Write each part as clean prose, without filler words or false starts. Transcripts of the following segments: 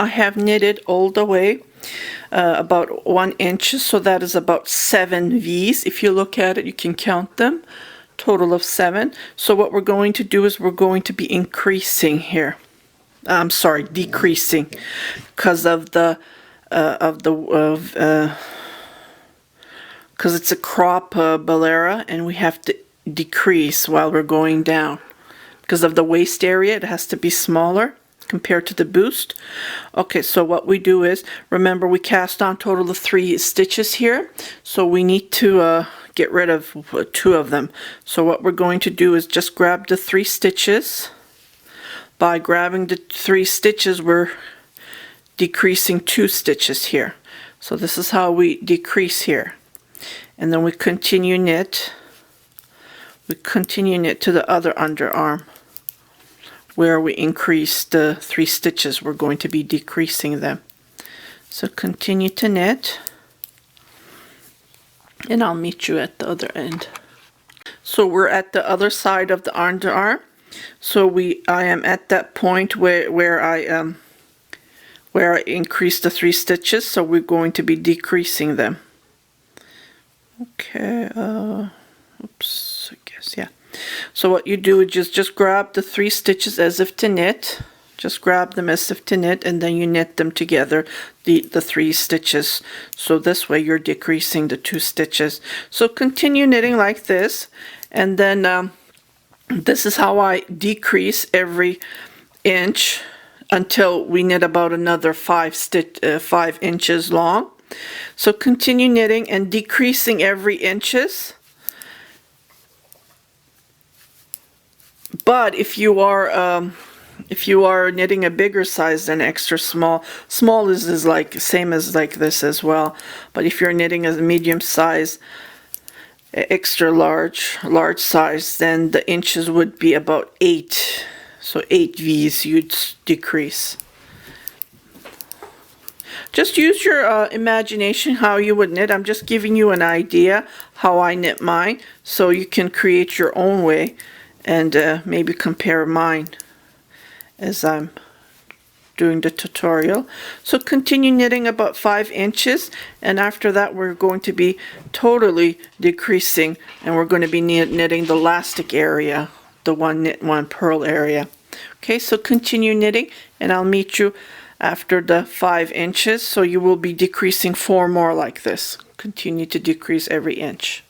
I have knitted all the way about 1 inch, so that is about 7 V's. If you look at it, you can count them, total of 7. So what we're going to do is we're going to be increasing here. I'm sorry, decreasing, because of the because it's a crop Bolero, and we have to decrease while we're going down. Because of the waist area, it has to be smaller compared to the boost. Okay, so what we do is, remember we cast on total of 3 stitches here, so we need to get rid of 2 of them. So what we're going to do is just grab the 3 stitches. By grabbing the 3 stitches, we're decreasing 2 stitches here. So this is how we decrease here. And then we continue knit. We continue knit to the other underarm, where we increase the 3 stitches. We're going to be decreasing them. So continue to knit, and I'll meet you at the other end. So we're at the other side of the underarm. So I am at that point where I increased the 3 stitches, so we're going to be decreasing them. Okay, oops, I guess, yeah. So what you do is just grab the 3 stitches as if to knit. Just grab them as if to knit, and then you knit them together, the 3 stitches. So this way you're decreasing the 2 stitches. So continue knitting like this, and then this is how I decrease every inch until we knit about another 5 inches long. So continue knitting and decreasing every inches. But if you are knitting a bigger size than extra small, small is like same as like this as well. But if you're knitting a medium size, extra large size, then the inches would be about 8. So 8 V's you'd decrease. Just use your imagination how you would knit. I'm just giving you an idea how I knit mine, so you can create your own way and maybe compare mine as I'm doing the tutorial. So continue knitting about 5 inches, and after that we're going to be totally decreasing, and we're going to be knitting the elastic area, the 1 knit 1 purl area. Okay, so continue knitting, and I'll meet you after the 5 inches. So you will be decreasing 4 more like this. Continue to decrease every inch.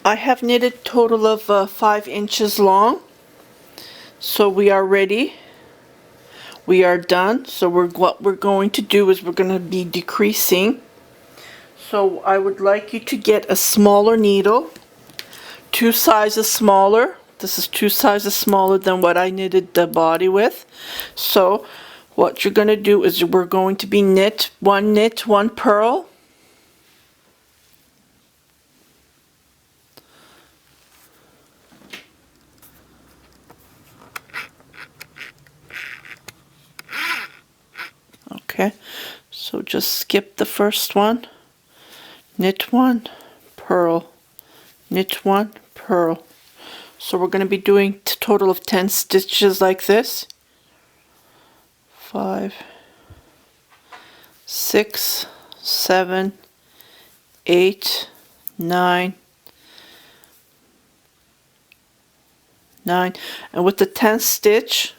I have knitted total of 5 inches long. So we are ready. We are done. So what we're going to do is we're going to be decreasing. So I would like you to get a smaller needle, 2 sizes smaller. This is 2 sizes smaller than what I knitted the body with. So what you're going to do is we're going to be knit, 1 purl. Okay, so just skip the first one, knit 1, purl, knit 1, purl. So we're going to be doing a total of 10 stitches like this. 5, 6, 7, 8, 9, and with the 10th stitch,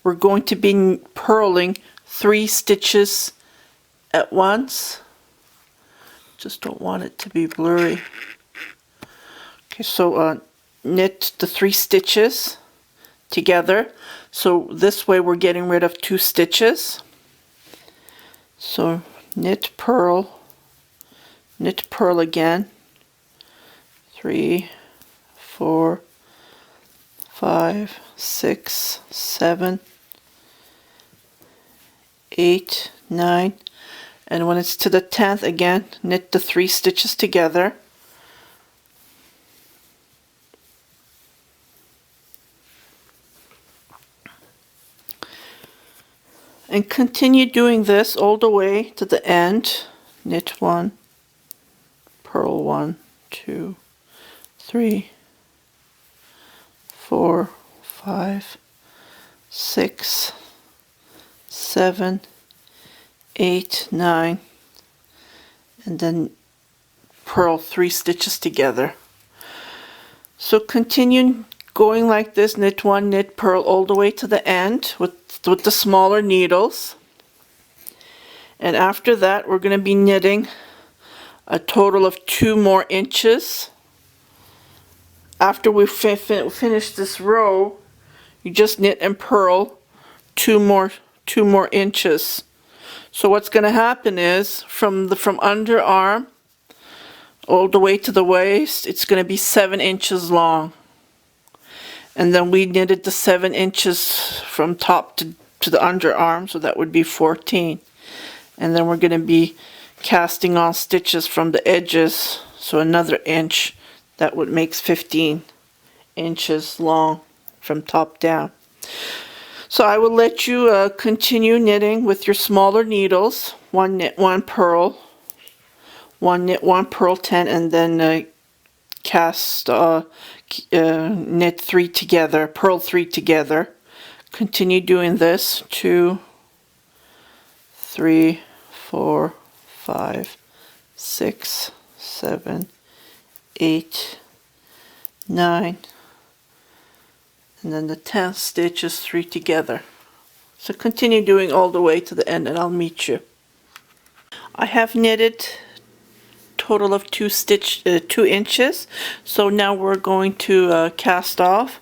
we're going to be purling 3 stitches at once. Just don't want it to be blurry. Okay, so knit the 3 stitches together. So this way we're getting rid of 2 stitches. So knit, purl again. 3, 4, 5, 6, 7, 8, 9, and when it's to the 10th again, knit the 3 stitches together. And continue doing this all the way to the end. Knit 1, purl 1, 2, 3, 4, 5, 6, 7, 8, 9, and then purl 3 stitches together. So continue going like this, knit 1, knit, purl all the way to the end with the smaller needles. And after that we're going to be knitting a total of 2 more inches. After we finish this row, you just knit and purl 2 more inches. So what's going to happen is from underarm all the way to the waist, it's going to be 7 inches long. And then we knitted the 7 inches from top to the underarm, so that would be 14. And then we're going to be casting on stitches from the edges, so another inch. That would make 15 inches long from top down. So I will let you continue knitting with your smaller needles. 1 knit, 1 purl, 1 knit, 1 purl, 10, and then knit 3 together, purl 3 together. Continue doing this. 2, 3, 4, 5, 6, 7, 8, 9, and then the 10th stitch is 3 together. So continue doing all the way to the end and I'll meet you. I have knitted total of 2 inches, so now we're going to cast off.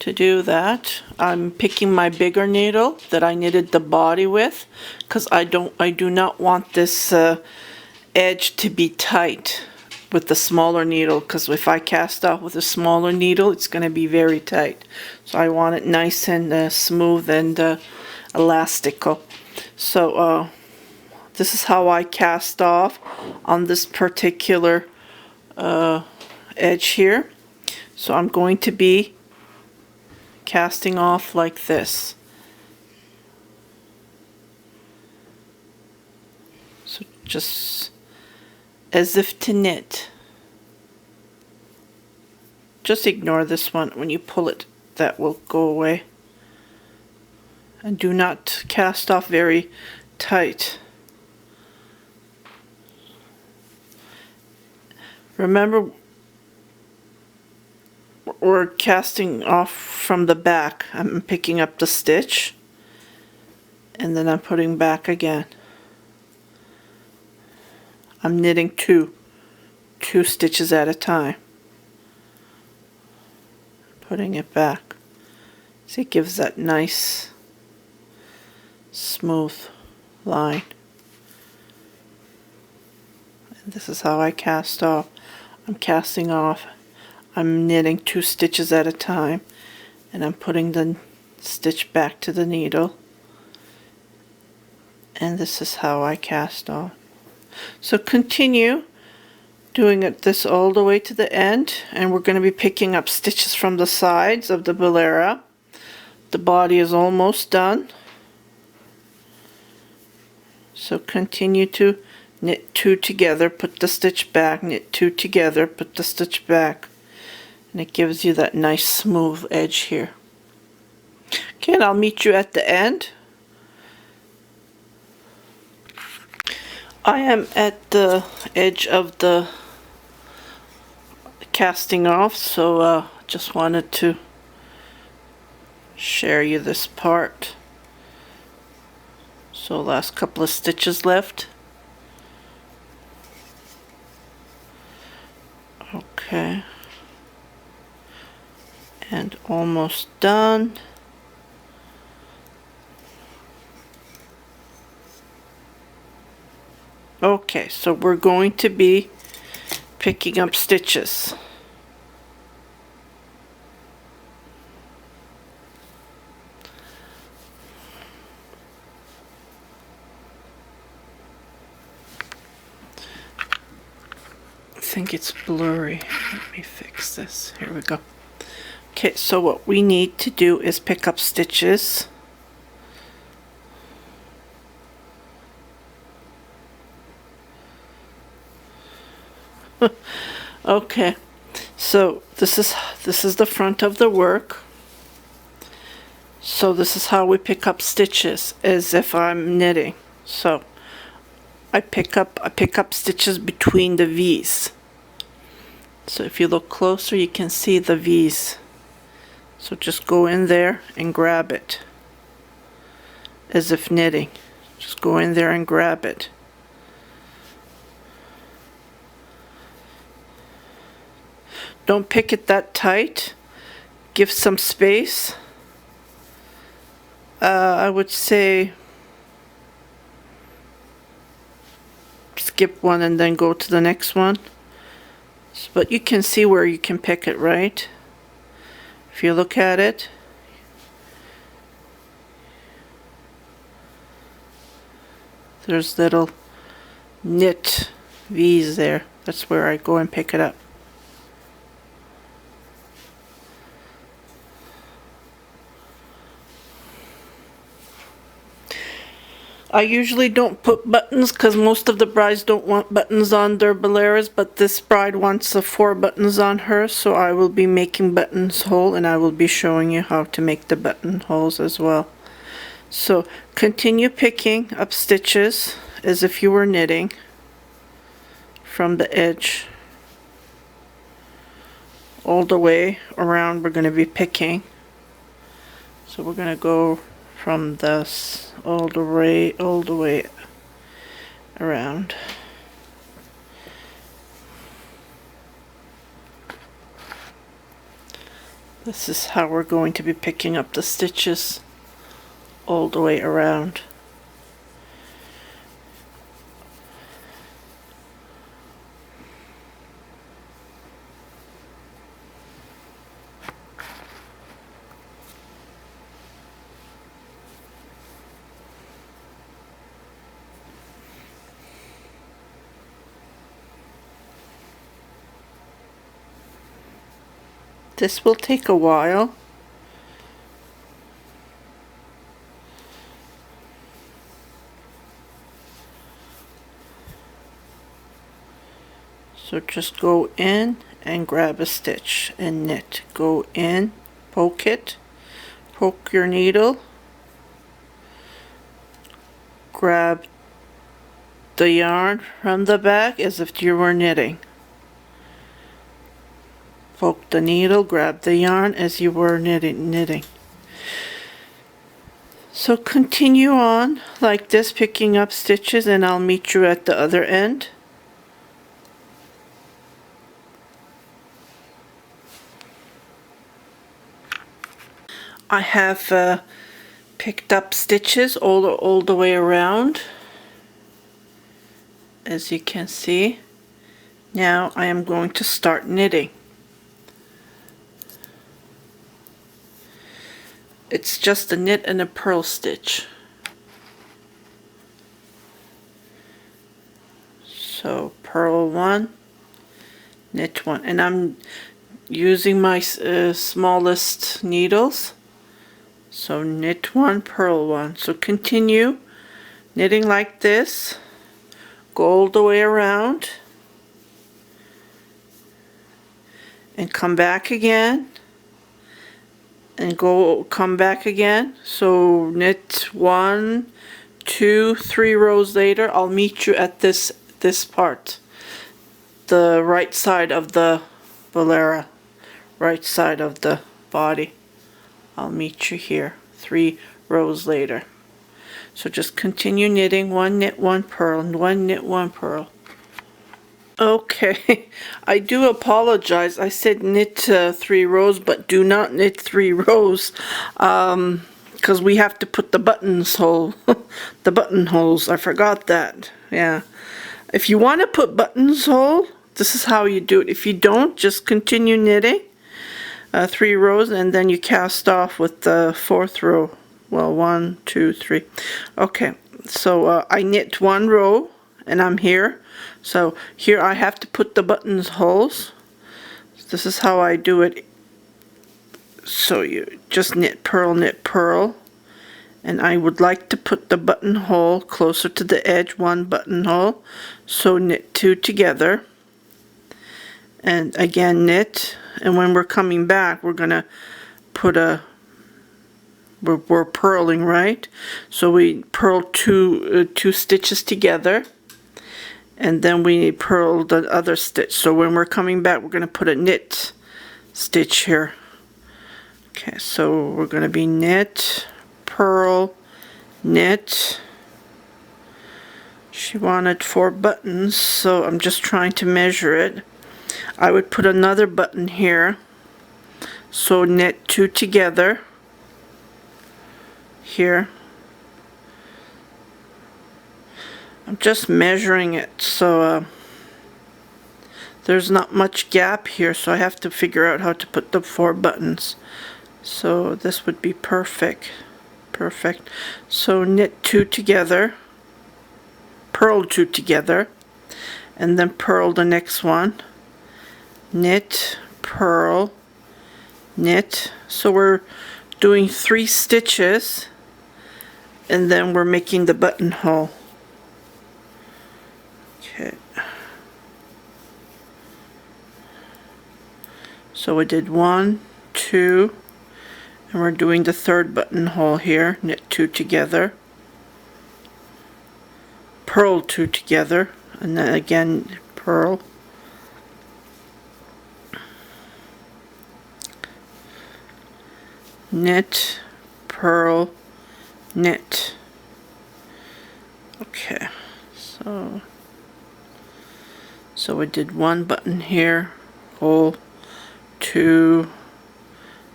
To do that, I'm picking my bigger needle that I knitted the body with, because I do not want this edge to be tight with the smaller needle, because if I cast off with a smaller needle it's going to be very tight. So I want it nice and smooth and elastical. So this is how I cast off on this particular edge here. So I'm going to be casting off like this. So just as if to knit. Just ignore this one. When you pull it, that will go away. And do not cast off very tight. Remember, we're casting off from the back. I'm picking up the stitch and then I'm putting back again. I'm knitting two stitches at a time, putting it back. See, it gives that nice smooth line. And this is how I cast off. I'm casting off, I'm knitting 2 stitches at a time, and I'm putting the stitch back to the needle, and this is how I cast off. So continue doing this all the way to the end, and we're going to be picking up stitches from the sides of the Bolero. The body is almost done, so continue to knit 2 together, put the stitch back, knit 2 together, put the stitch back, and it gives you that nice smooth edge here. Okay, and I'll meet you at the end. I am at the edge of the casting off, so just wanted to share you this part. So last couple of stitches left. Okay, and almost done. Okay, so we're going to be picking up stitches. I think it's blurry. Let me fix this. Here we go. Okay, so what we need to do is pick up stitches. Okay, so this is the front of the work. So this is how we pick up stitches, as if I'm knitting. So I pick up stitches between the V's. So if you look closer, you can see the V's. So just go in there and grab it, as if knitting. Just go in there and grab it. Don't pick it that tight. Give some space. I would say skip one and then go to the next one. But you can see where you can pick it, right? If you look at it. There's little knit V's there. That's where I go and pick it up. I usually don't put buttons because most of the brides don't want buttons on their boleros, but this bride wants 4 buttons on hers, so I will be making buttonholes, and I will be showing you how to make the buttonholes as well. So continue picking up stitches as if you were knitting from the edge all the way around. We're going to be picking. So we're going to go from this all the way around. This is how we're going to be picking up the stitches all the way around. This will take a while. So just go in and grab a stitch and knit. Go in, poke it, poke your needle, grab the yarn from the back as if you were knitting. Poke the needle, grab the yarn as you were knitting. So continue on like this, picking up stitches, and I'll meet you at the other end. I have picked up stitches all the way around, as you can see. Now I am going to start knitting. It's just a knit and a purl stitch. So purl 1, knit 1, and I'm using my smallest needles. So knit 1, purl 1. So continue knitting like this. Go all the way around and come back again. And come back again. So knit 1, 2, 3 rows later, I'll meet you at this part, the right side of the bolero, right side of the body. I'll meet you here 3 rows later. So just continue knitting. 1 knit, 1 purl, and 1 knit, 1 purl. Okay, I do apologize. I said knit 3 rows, but do not knit 3 rows, because we have to put the buttonholes. I forgot that. Yeah, if you want to put buttonholes, this is how you do it. If you don't, just continue knitting 3 rows, and then you cast off with the 4th row. Well, 1, 2, 3. Okay, so I knit 1 row, and I'm here. So here I have to put the buttonholes. This is how I do it. So you just knit, purl, and I would like to put the buttonhole closer to the edge, 1 buttonhole. So knit 2 together, and again knit, and when we're coming back we're gonna put we're purling, right? So we purl two stitches together, and then we purl the other stitch. So when we're coming back, we're going to put a knit stitch here. Okay, so we're going to be knit, purl, knit. She wanted 4 buttons, so I'm just trying to measure it. I would put another button here. So knit 2 together here. I'm just measuring it, so there's not much gap here, so I have to figure out how to put the 4 buttons. So this would be perfect. Perfect. So knit 2 together, purl 2 together, and then purl the next one. Knit, purl, knit. So we're doing 3 stitches, and then we're making the buttonhole. Okay. So we did 1, 2, and we're doing the 3rd buttonhole here. Knit 2 together, purl 2 together, and then again purl. Knit, purl, knit. Okay, so we did 1 button here, hole, 2,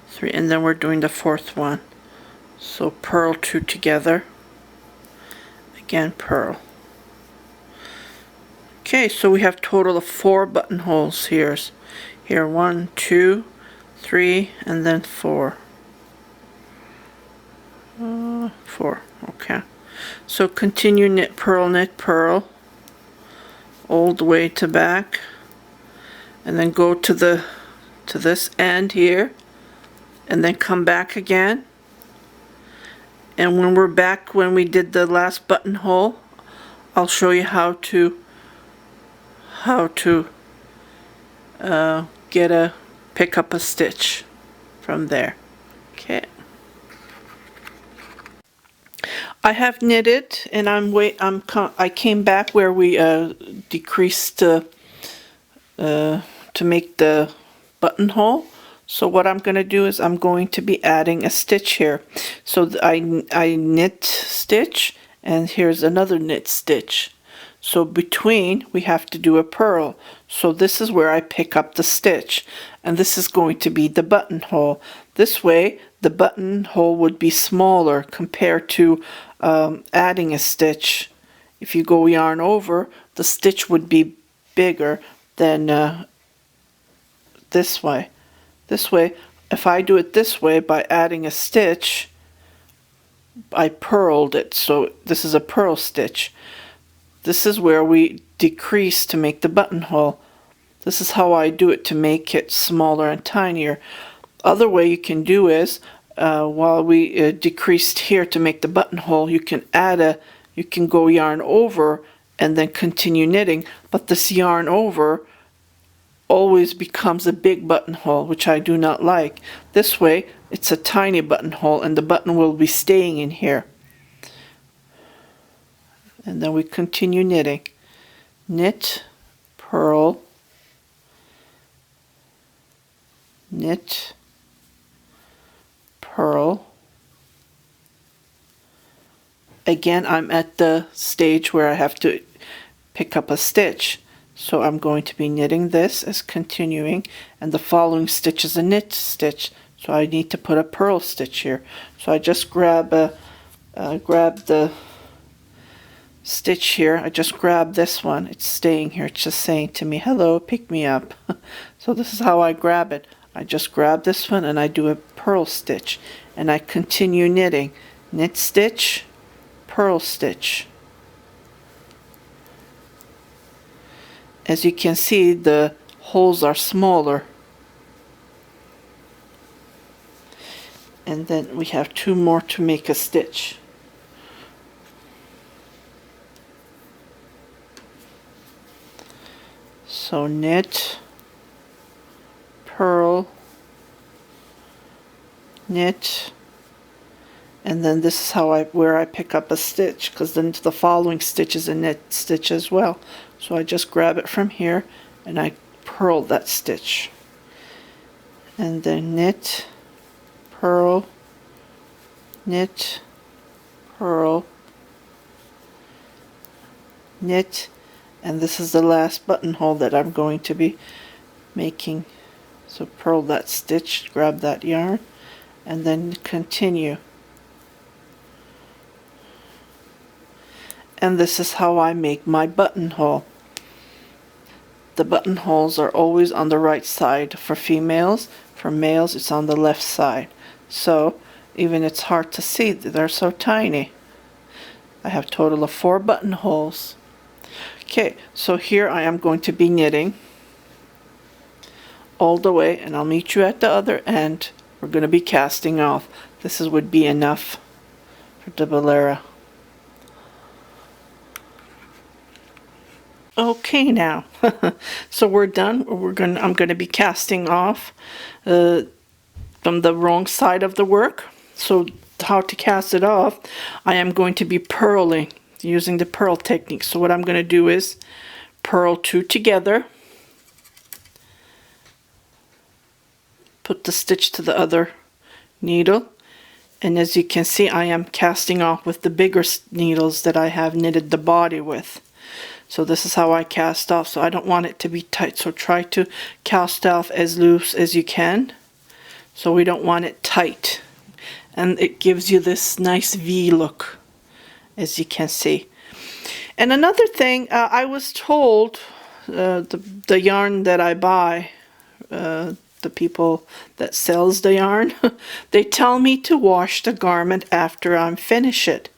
3, and then we're doing the 4th one. So purl 2 together, again purl. Okay, so we have a total of 4 buttonholes here. Here 1, 2, 3, and then 4. 4. Okay. So continue knit, purl, all the way to back, and then go to this end here, and then come back again. And when we're back, when we did the last buttonhole, I'll show you how to pick up a stitch from there. Okay. I have knitted, and I came back where we decreased to make the buttonhole. So what I'm going to do is I'm going to be adding a stitch here. So I knit stitch, and here's another knit stitch. So between, we have to do a purl. So this is where I pick up the stitch, and this is going to be the buttonhole. This way the buttonhole would be smaller compared to adding a stitch. If you go yarn over, the stitch would be bigger than this way. This way, if I do it this way by adding a stitch, I purled it, so this is a purl stitch. This is where we decrease to make the buttonhole. This is how I do it to make it smaller and tinier. Other way you can do is, while we decreased here to make the buttonhole, you can go yarn over and then continue knitting, but this yarn over always becomes a big buttonhole, which I do not like. This way, it's a tiny buttonhole, and the button will be staying in here. And then we continue knitting. Knit, purl, knit, purl. Again, I'm at the stage where I have to pick up a stitch. So I'm going to be knitting this as continuing, and the following stitch is a knit stitch. So I need to put a purl stitch here. So I just grab the stitch here. I just grab this one. It's staying here. It's just saying to me, hello, pick me up. So this is how I grab it. I just grab this one and I do a purl stitch, and I continue knitting. Knit stitch, purl stitch. As you can see, the holes are smaller. And then we have 2 more to make a stitch. So knit, purl, knit, And then this is how where I pick up a stitch, because then the following stitch is a knit stitch as well. So I just grab it from here and I purl that stitch. And then knit, purl, knit, purl, knit, and this is the last buttonhole that I'm going to be making. So purl that stitch, grab that yarn, and then continue. And this is how I make my buttonhole. The buttonholes are always on the right side for females. For males, it's on the left side. So even it's hard to see, they're so tiny. I have a total of 4 buttonholes. Okay, so here I am going to be knitting all the way, and I'll meet you at the other end. We're going to be casting off. This would be enough for the Bolero. Okay, now, so we're done. I'm going to be casting off from the wrong side of the work. So how to cast it off, I am going to be purling using the purl technique. So what I'm going to do is purl 2 together, put the stitch to the other needle, and as you can see, I am casting off with the bigger needles that I have knitted the body with. So this is how I cast off. So I don't want it to be tight, so try to cast off as loose as you can. So we don't want it tight. And it gives you this nice V look, as you can see. And another thing, I was told, the yarn that I buy, the people that sells the yarn, they tell me to wash the garment after I'm finished it.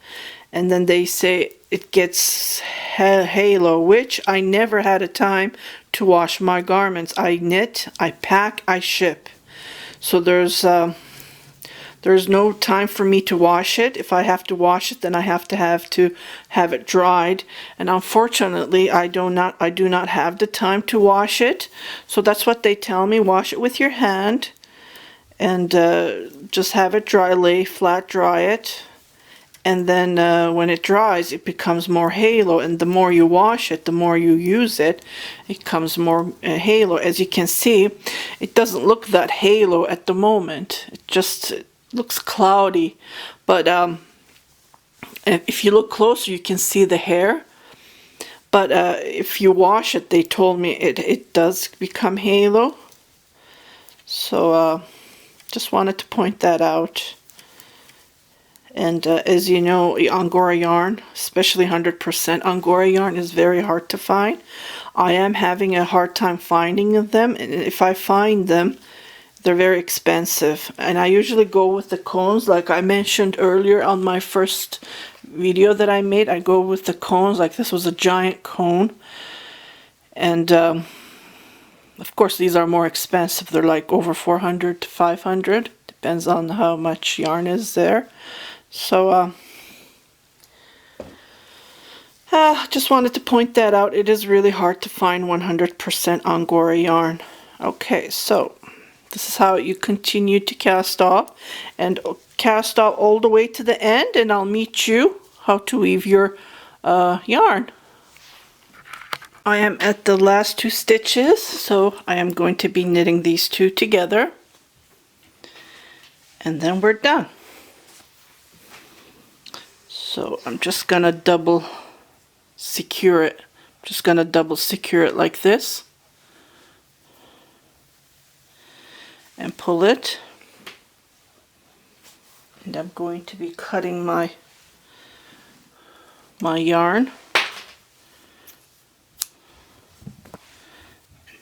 And then they say it gets halo, which I never had a time to wash my garments. I knit, I pack, I ship. So there's no time for me to wash it. If I have to wash it, then I have to have it dried. And unfortunately, I do not have the time to wash it. So that's what they tell me. Wash it with your hand and just have it dry, lay flat, dry it. And then when it dries, it becomes more halo, and the more you wash it, the more you use it, it becomes more halo. As you can see, it doesn't look that halo at the moment. It looks cloudy, but if you look closer, you can see the hair. But if you wash it, they told me it does become halo. So just wanted to point that out. And as you know, Angora yarn, especially 100% Angora yarn, is very hard to find. I am having a hard time finding them, and if I find them, they're very expensive. And I usually go with the cones, like I mentioned earlier on my first video that I made. I go with the cones, like this was a giant cone. And of course, these are more expensive. They're like over 400 to 500, depends on how much yarn is there. So just wanted to point that out. It is really hard to find 100% Angora yarn. Okay, so this is how you continue to cast off, and cast off all the way to the end, and I'll meet you how to weave your yarn. I am at the last 2 stitches, so I am going to be knitting these 2 together, and then we're done. So I'm just gonna double secure it. Just gonna double secure it like this and pull it. And I'm going to be cutting my yarn.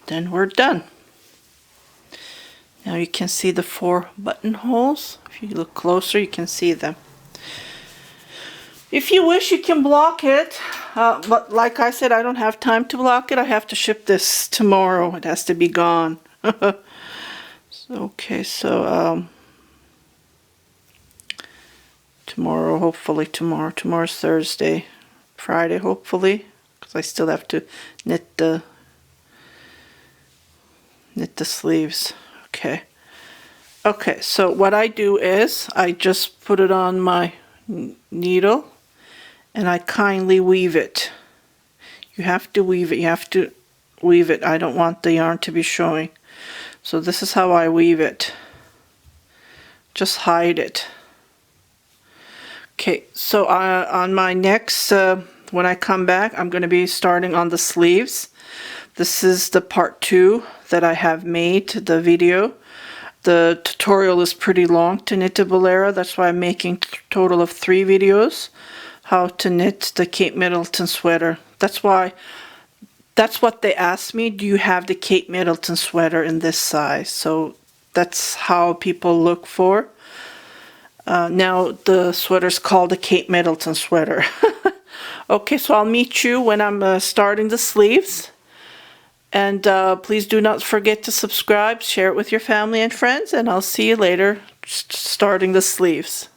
Then we're done. Now you can see the 4 buttonholes. If you look closer, you can see them. If you wish, you can block it, but like I said, I don't have time to block it. I have to ship this tomorrow. It has to be gone. Okay, so tomorrow, hopefully tomorrow. Tomorrow's Thursday. Friday, hopefully, because I still have to knit the sleeves. Okay. Okay, so what I do is I just put it on my needle and I kindly weave it. You have to weave it, you have to weave it. I don't want the yarn to be showing. So this is how I weave it. Just hide it. Okay, so on my next, when I come back, I'm going to be starting on the sleeves. This is the part 2 that I have made, the video. The tutorial is pretty long to knit a bolero, that's why I'm making a total of 3 videos. How to knit the Cape Middleton sweater. That's what they asked me, do you have the Cape Middleton sweater in this size? So that's how people look for. Now the sweater's called the Cape Middleton sweater. Okay, so I'll meet you when I'm starting the sleeves. And please do not forget to subscribe, share it with your family and friends, and I'll see you later starting the sleeves.